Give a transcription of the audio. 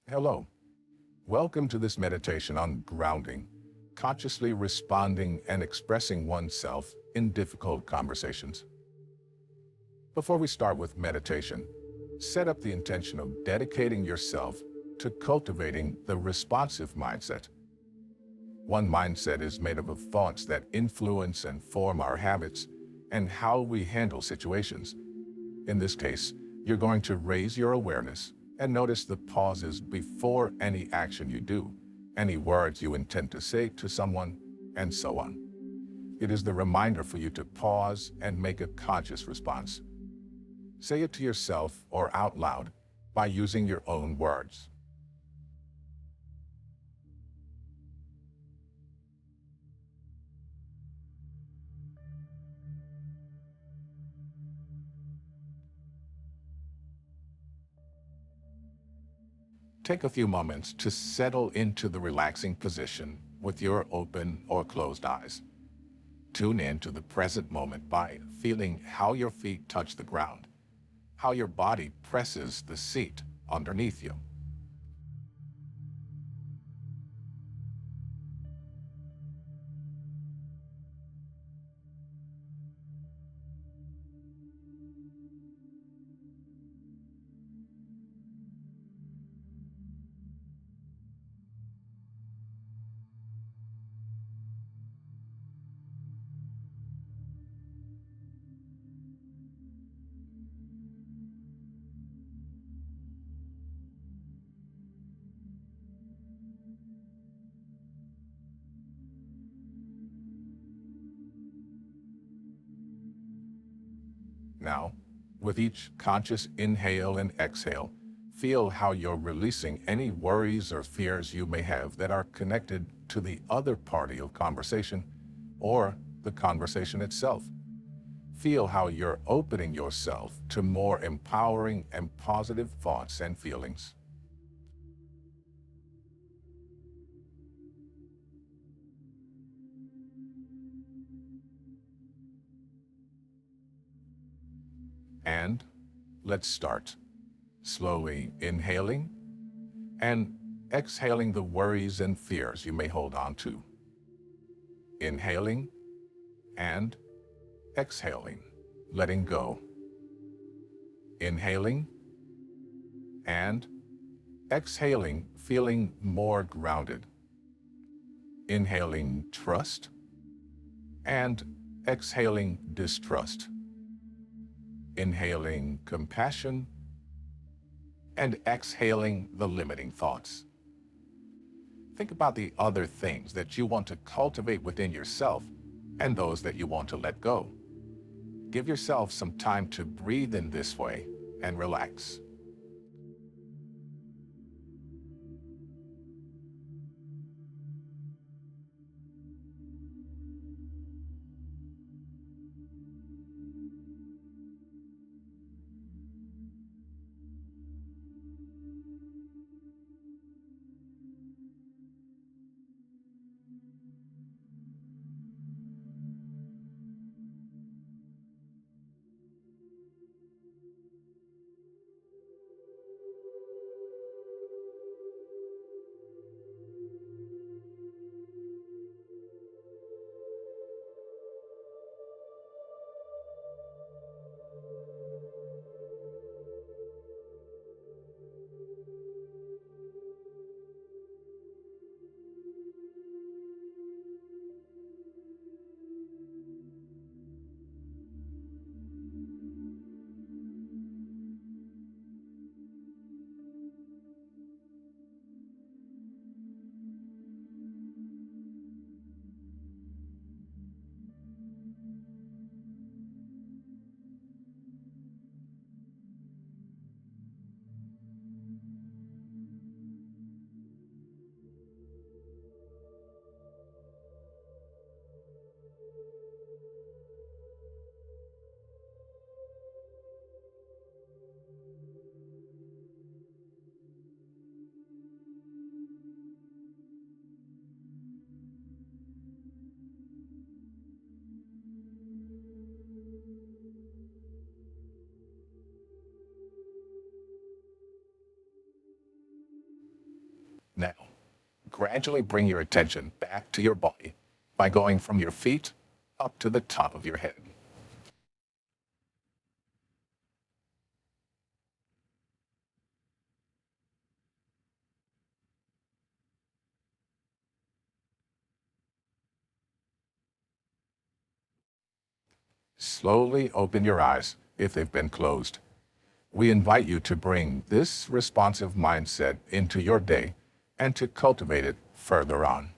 Hello. Welcome to this meditation on grounding, consciously responding and expressing oneself in difficult conversations. Before we start with meditation, set up the intention of dedicating yourself to cultivating the responsive mindset. One mindset is made up of thoughts that influence and form our habits and how we handle situations. In this case, you're going to raise your awareness and notice the pauses before any action you do, any words you intend to say to someone, and so on. It is the reminder for you to pause and make a conscious response. Say it to yourself or out loud by using your own words. Take a few moments to settle into the relaxing position with your open or closed eyes. Tune in to the present moment by feeling how your feet touch the ground, how your body presses the seat underneath you. Now, with each conscious inhale and exhale, feel how you're releasing any worries or fears you may have that are connected to the other party of conversation or the conversation itself. Feel how you're opening yourself to more empowering and positive thoughts and feelings. And let's start. Slowly inhaling and exhaling the worries and fears you may hold on to. Inhaling and exhaling, letting go. Inhaling and exhaling, feeling more grounded. Inhaling trust and exhaling distrust. Inhaling compassion and exhaling the limiting thoughts. Think about the other things that you want to cultivate within yourself and those that you want to let go. Give yourself some time to breathe in this way and relax. Now, gradually bring your attention back to your body by going from your feet up to the top of your head. Slowly open your eyes if they've been closed. We invite you to bring this responsive mindset into your day and to cultivate it further on.